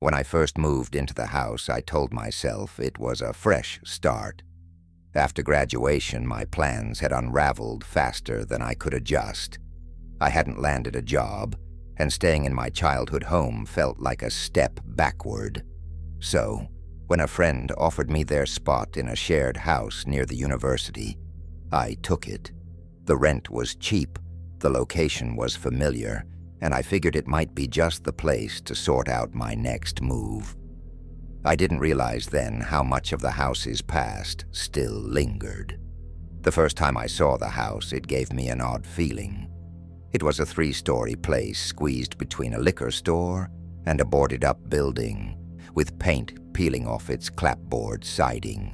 When I first moved into the house, I told myself it was a fresh start. After graduation, my plans had unraveled faster than I could adjust. I hadn't landed a job, and staying in my childhood home felt like a step backward. So, when a friend offered me their spot in a shared house near the university, I took it. The rent was cheap, the location was familiar, and I figured it might be just the place to sort out my next move. I didn't realize then how much of the house's past still lingered. The first time I saw the house, it gave me an odd feeling. It was a 3-story place squeezed between a liquor store and a boarded-up building, with paint peeling off its clapboard siding.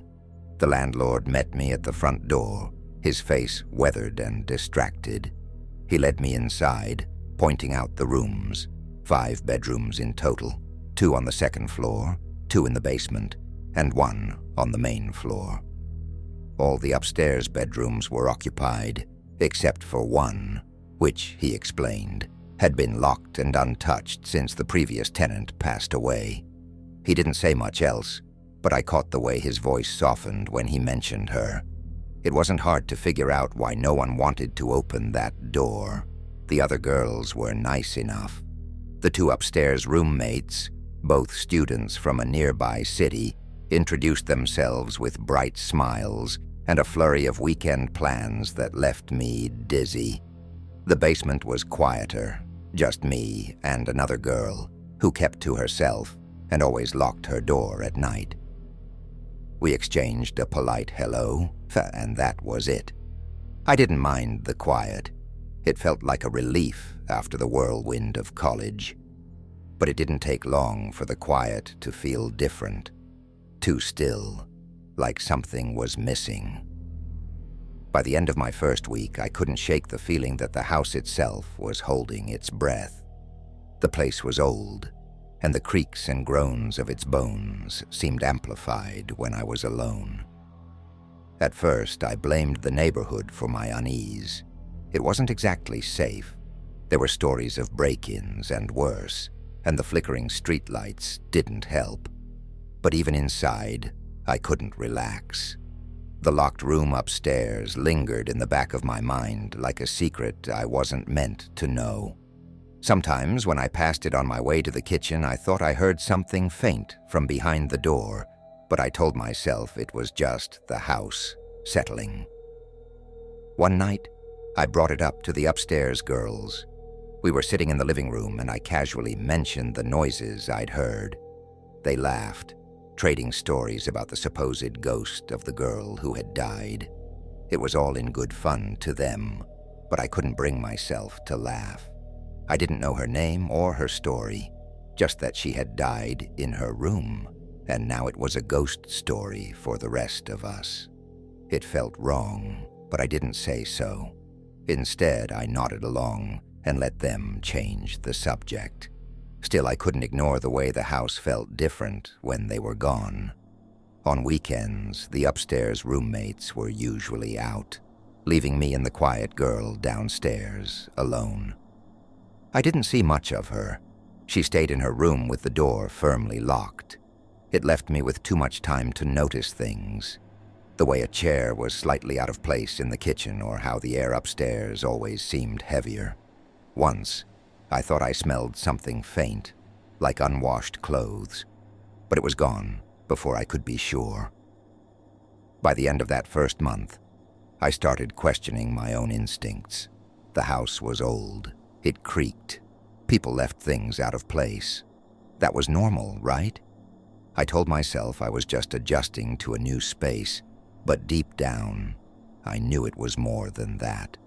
The landlord met me at the front door, his face weathered and distracted. He led me inside, pointing out the rooms, 5 bedrooms in total, 2 on the second floor, 2 in the basement, and 1 on the main floor. All the upstairs bedrooms were occupied, except for 1, which, he explained, had been locked and untouched since the previous tenant passed away. He didn't say much else, but I caught the way his voice softened when he mentioned her. It wasn't hard to figure out why no one wanted to open that door. The other girls were nice enough. The 2 upstairs roommates, both students from a nearby city, introduced themselves with bright smiles and a flurry of weekend plans that left me dizzy. The basement was quieter, just me and another girl, who kept to herself and always locked her door at night. We exchanged a polite hello, and that was it. I didn't mind the quiet. It felt like a relief after the whirlwind of college. But it didn't take long for the quiet to feel different, too still, like something was missing. By the end of my first week, I couldn't shake the feeling that the house itself was holding its breath. The place was old, and the creaks and groans of its bones seemed amplified when I was alone. At first, I blamed the neighborhood for my unease. It wasn't exactly safe. There were stories of break-ins and worse, and the flickering streetlights didn't help. But even inside, I couldn't relax. The locked room upstairs lingered in the back of my mind like a secret I wasn't meant to know. Sometimes, when I passed it on my way to the kitchen, I thought I heard something faint from behind the door, but I told myself it was just the house settling. One night, I brought it up to the upstairs girls. We were sitting in the living room, and I casually mentioned the noises I'd heard. They laughed, trading stories about the supposed ghost of the girl who had died. It was all in good fun to them, but I couldn't bring myself to laugh. I didn't know her name or her story, just that she had died in her room, and now it was a ghost story for the rest of us. It felt wrong, but I didn't say so. Instead, I nodded along and let them change the subject. Still, I couldn't ignore the way the house felt different when they were gone. On weekends, the upstairs roommates were usually out, leaving me and the quiet girl downstairs alone. I didn't see much of her. She stayed in her room with the door firmly locked. It left me with too much time to notice things. The way a chair was slightly out of place in the kitchen, or how the air upstairs always seemed heavier. Once, I thought I smelled something faint, like unwashed clothes, but it was gone before I could be sure. By the end of that first month, I started questioning my own instincts. The house was old. It creaked. People left things out of place. That was normal, right? I told myself I was just adjusting to a new space, but deep down, I knew it was more than that.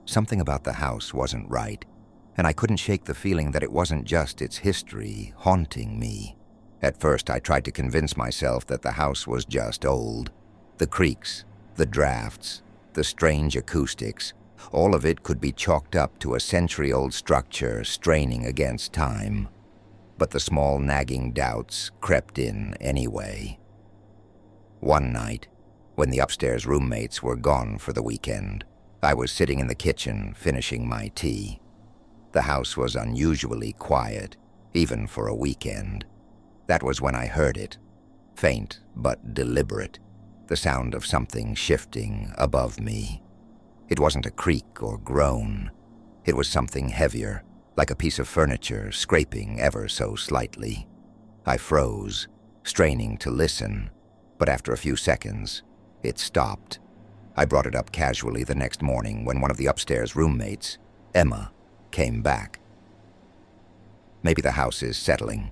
Something about the house wasn't right, and I couldn't shake the feeling that it wasn't just its history haunting me. At first, I tried to convince myself that the house was just old. The creaks, the drafts, the strange acoustics, all of it could be chalked up to a century-old structure straining against time. But the small nagging doubts crept in anyway. One night, when the upstairs roommates were gone for the weekend, I was sitting in the kitchen finishing my tea. The house was unusually quiet, even for a weekend. That was when I heard it, faint but deliberate, the sound of something shifting above me. It wasn't a creak or groan. It was something heavier, like a piece of furniture scraping ever so slightly. I froze, straining to listen, but after a few seconds, it stopped. I brought it up casually the next morning when one of the upstairs roommates, Emma, came back. "Maybe the house is settling,"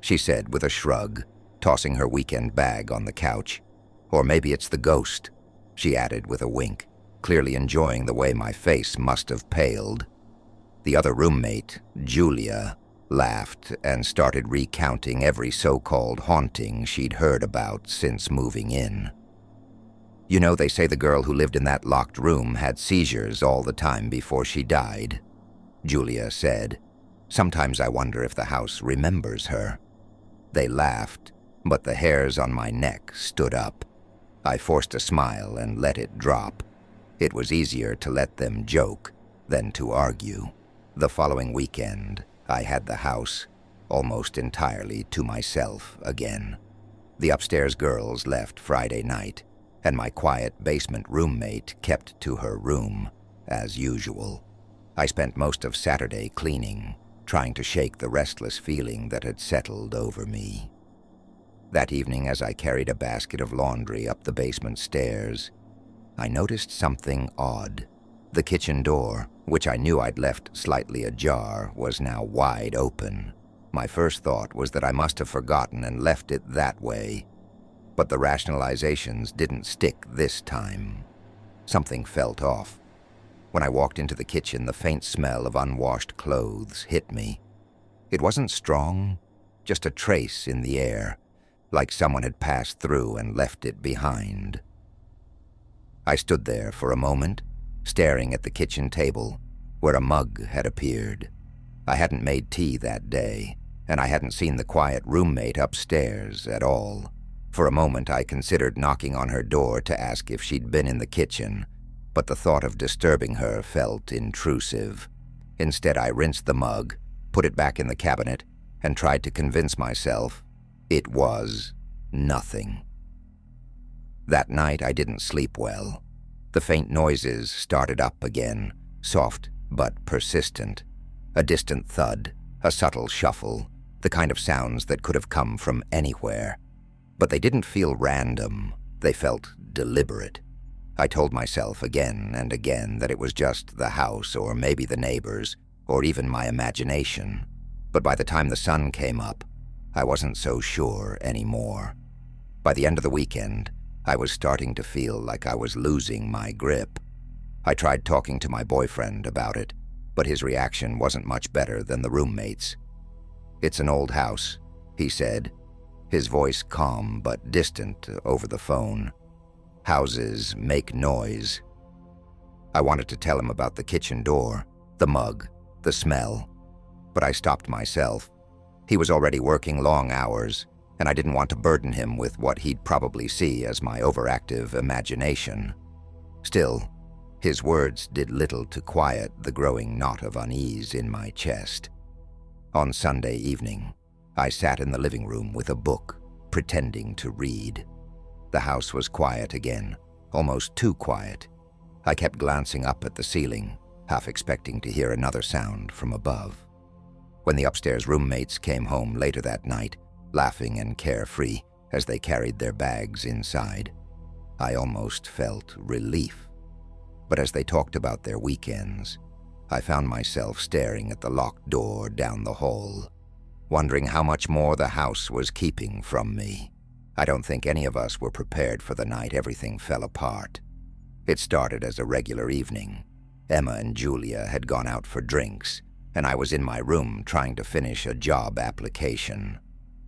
she said with a shrug, tossing her weekend bag on the couch. "Or maybe it's the ghost," she added with a wink, clearly enjoying the way my face must have paled. The other roommate, Julia, laughed and started recounting every so-called haunting she'd heard about since moving in. "You know, they say the girl who lived in that locked room had seizures all the time before she died," Julia said. "Sometimes I wonder if the house remembers her." They laughed, but the hairs on my neck stood up. I forced a smile and let it drop. It was easier to let them joke than to argue. The following weekend, I had the house almost entirely to myself again. The upstairs girls left Friday night, and my quiet basement roommate kept to her room, as usual. I spent most of Saturday cleaning, trying to shake the restless feeling that had settled over me. That evening, as I carried a basket of laundry up the basement stairs, I noticed something odd. The kitchen door, which I knew I'd left slightly ajar, was now wide open. My first thought was that I must have forgotten and left it that way, but the rationalizations didn't stick this time. Something felt off. When I walked into the kitchen, the faint smell of unwashed clothes hit me. It wasn't strong, just a trace in the air, like someone had passed through and left it behind. I stood there for a moment, staring at the kitchen table, where a mug had appeared. I hadn't made tea that day, and I hadn't seen the quiet roommate upstairs at all. For a moment, I considered knocking on her door to ask if she'd been in the kitchen, but the thought of disturbing her felt intrusive. Instead, I rinsed the mug, put it back in the cabinet, and tried to convince myself it was nothing. That night, I didn't sleep well. The faint noises started up again, soft but persistent. A distant thud, a subtle shuffle, the kind of sounds that could have come from anywhere. But they didn't feel random, they felt deliberate. I told myself again and again that it was just the house or maybe the neighbors, or even my imagination. But by the time the sun came up, I wasn't so sure anymore. By the end of the weekend, I was starting to feel like I was losing my grip. I tried talking to my boyfriend about it, but his reaction wasn't much better than the roommates. "It's an old house," he said, his voice calm but distant over the phone. "Houses make noise." I wanted to tell him about the kitchen door, the mug, the smell, but I stopped myself. He was already working long hours, and I didn't want to burden him with what he'd probably see as my overactive imagination. Still, his words did little to quiet the growing knot of unease in my chest. On Sunday evening, I sat in the living room with a book, pretending to read. The house was quiet again, almost too quiet. I kept glancing up at the ceiling, half expecting to hear another sound from above. When the upstairs roommates came home later that night, laughing and carefree as they carried their bags inside, I almost felt relief. But as they talked about their weekends, I found myself staring at the locked door down the hall, wondering how much more the house was keeping from me. I don't think any of us were prepared for the night everything fell apart. It started as a regular evening. Emma and Julia had gone out for drinks, and I was in my room trying to finish a job application.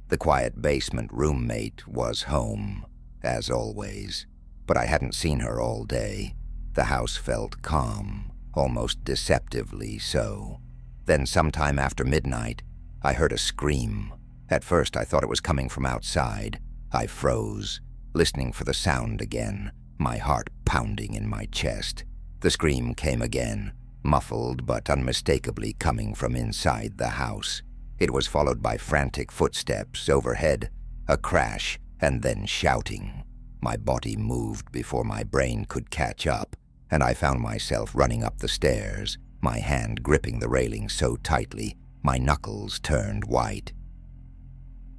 The quiet basement roommate was home, as always, but I hadn't seen her all day. The house felt calm, almost deceptively so. Then sometime after midnight, I heard a scream. At first I thought it was coming from outside. I froze, listening for the sound again, my heart pounding in my chest. The scream came again, muffled but unmistakably coming from inside the house. It was followed by frantic footsteps overhead, a crash, and then shouting. My body moved before my brain could catch up, and I found myself running up the stairs, my hand gripping the railing so tightly, my knuckles turned white.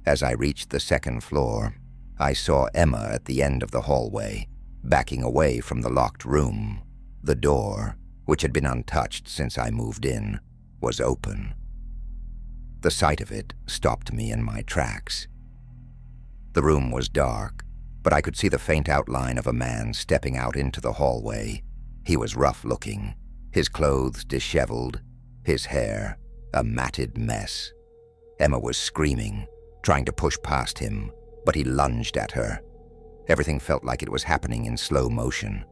As I reached the second floor, I saw Emma at the end of the hallway, backing away from the locked room. The door, which had been untouched since I moved in, was open. The sight of it stopped me in my tracks. The room was dark, but I could see the faint outline of a man stepping out into the hallway. He was rough-looking, his clothes disheveled, his hair a matted mess. Emma was screaming, trying to push past him, but he lunged at her. Everything felt like it was happening in slow motion.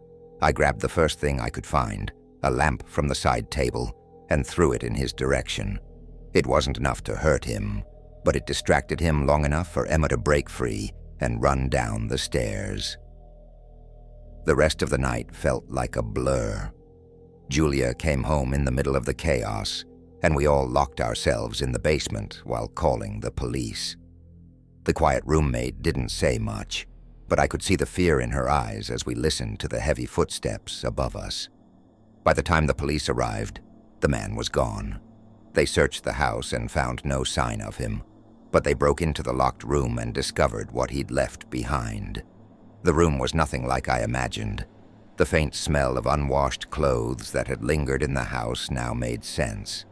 I grabbed the first thing I could find, a lamp from the side table, and threw it in his direction. It wasn't enough to hurt him, but it distracted him long enough for Emma to break free and run down the stairs. The rest of the night felt like a blur. Julia came home in the middle of the chaos, and we all locked ourselves in the basement while calling the police. The quiet roommate didn't say much, but I could see the fear in her eyes as we listened to the heavy footsteps above us. By the time the police arrived, the man was gone. They searched the house and found no sign of him, but they broke into the locked room and discovered what he'd left behind. The room was nothing like I imagined. The faint smell of unwashed clothes that had lingered in the house now made sense.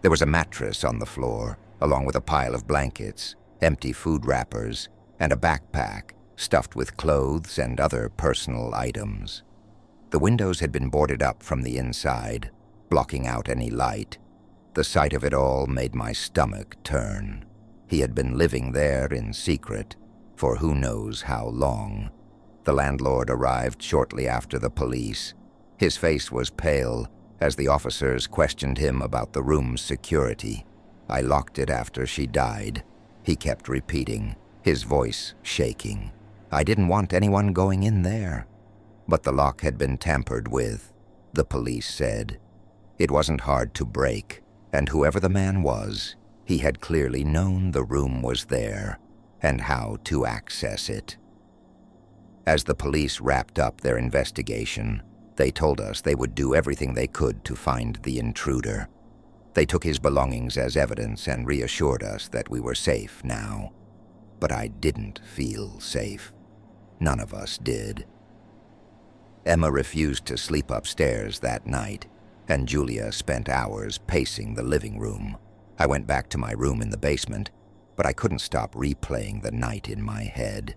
There was a mattress on the floor, along with a pile of blankets, empty food wrappers, and a backpack stuffed with clothes and other personal items. The windows had been boarded up from the inside, blocking out any light. The sight of it all made my stomach turn. He had been living there in secret for who knows how long. The landlord arrived shortly after the police. His face was pale as the officers questioned him about the room's security. I locked it after she died, he kept repeating, his voice shaking. I didn't want anyone going in there. But the lock had been tampered with, the police said. It wasn't hard to break, and whoever the man was, he had clearly known the room was there and how to access it. As the police wrapped up their investigation, they told us they would do everything they could to find the intruder. They took his belongings as evidence and reassured us that we were safe now. But I didn't feel safe. None of us did. Emma refused to sleep upstairs that night, and Julia spent hours pacing the living room. I went back to my room in the basement, but I couldn't stop replaying the night in my head.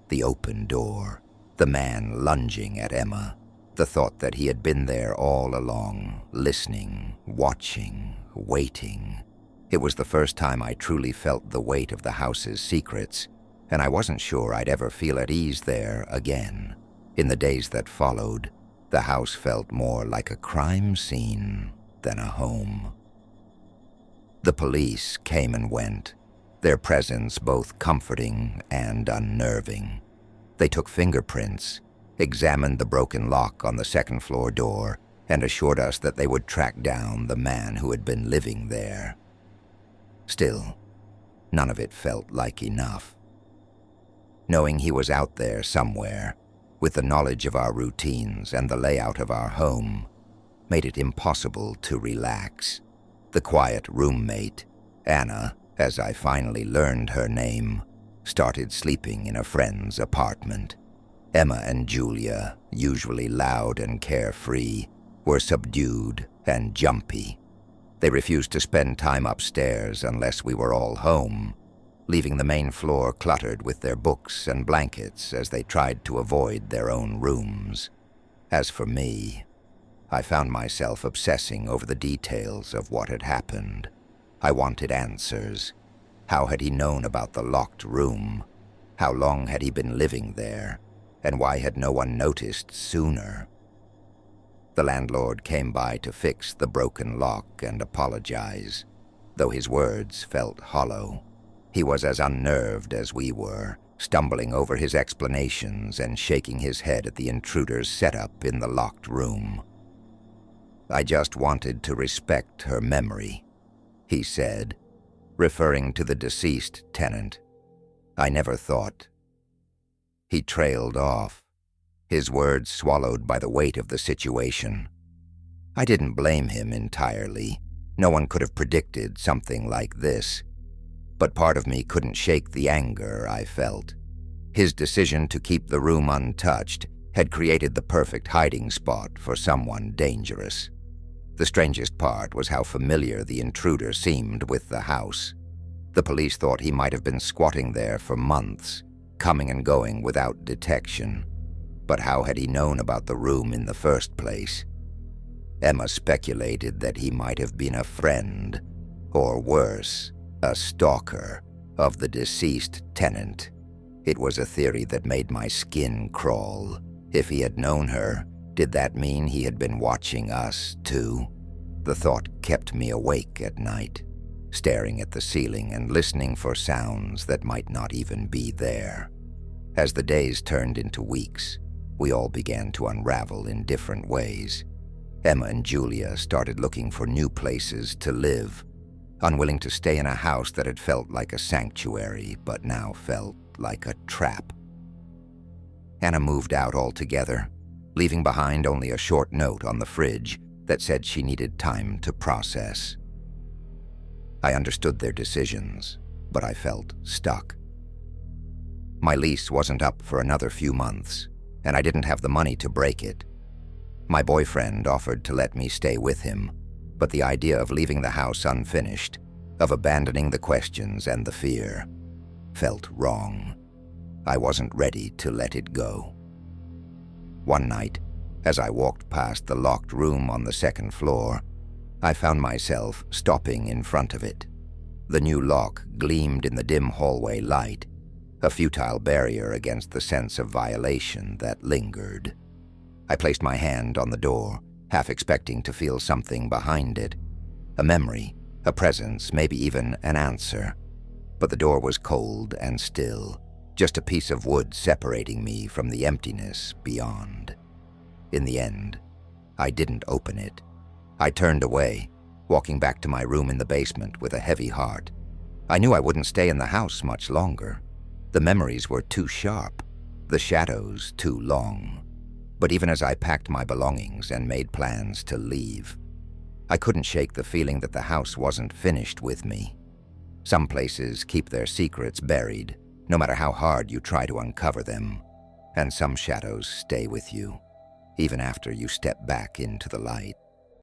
The open door, the man lunging at Emma, the thought that he had been there all along, listening, watching, waiting. It was the first time I truly felt the weight of the house's secrets, and I wasn't sure I'd ever feel at ease there again. In the days that followed, the house felt more like a crime scene than a home. The police came and went, their presence both comforting and unnerving. They took fingerprints, examined the broken lock on the second-floor door, and assured us that they would track down the man who had been living there. Still, none of it felt like enough. Knowing he was out there somewhere, with the knowledge of our routines and the layout of our home, made it impossible to relax. The quiet roommate, Anna, as I finally learned her name, started sleeping in a friend's apartment. Emma and Julia, usually loud and carefree, were subdued and jumpy. They refused to spend time upstairs unless we were all home, leaving the main floor cluttered with their books and blankets as they tried to avoid their own rooms. As for me, I found myself obsessing over the details of what had happened. I wanted answers. How had he known about the locked room? How long had he been living there? And why had no one noticed sooner? The landlord came by to fix the broken lock and apologize, though his words felt hollow. He was as unnerved as we were, stumbling over his explanations and shaking his head at the intruder's setup in the locked room. I just wanted to respect her memory, he said, referring to the deceased tenant. I never thought. He trailed off, his words swallowed by the weight of the situation. I didn't blame him entirely. No one could have predicted something like this. But part of me couldn't shake the anger I felt. His decision to keep the room untouched had created the perfect hiding spot for someone dangerous. The strangest part was how familiar the intruder seemed with the house. The police thought he might have been squatting there for months, coming and going without detection. But how had he known about the room in the first place? Emma speculated that he might have been a friend, or worse, a stalker, of the deceased tenant. It was a theory that made my skin crawl. If he had known her, did that mean he had been watching us, too? The thought kept me awake at night, staring at the ceiling and listening for sounds that might not even be there. As the days turned into weeks, we all began to unravel in different ways. Emma and Julia started looking for new places to live, unwilling to stay in a house that had felt like a sanctuary but now felt like a trap. Anna moved out altogether, leaving behind only a short note on the fridge that said she needed time to process. I understood their decisions, but I felt stuck. My lease wasn't up for another few months, and I didn't have the money to break it. My boyfriend offered to let me stay with him, but the idea of leaving the house unfinished, of abandoning the questions and the fear, felt wrong. I wasn't ready to let it go. One night, as I walked past the locked room on the second floor, I found myself stopping in front of it. The new lock gleamed in the dim hallway light, a futile barrier against the sense of violation that lingered. I placed my hand on the door, half expecting to feel something behind it. A memory, a presence, maybe even an answer. But the door was cold and still, just a piece of wood separating me from the emptiness beyond. In the end, I didn't open it. I turned away, walking back to my room in the basement with a heavy heart. I knew I wouldn't stay in the house much longer. The memories were too sharp, the shadows too long. But even as I packed my belongings and made plans to leave, I couldn't shake the feeling that the house wasn't finished with me. Some places keep their secrets buried, no matter how hard you try to uncover them, and some shadows stay with you, even after you step back into the light.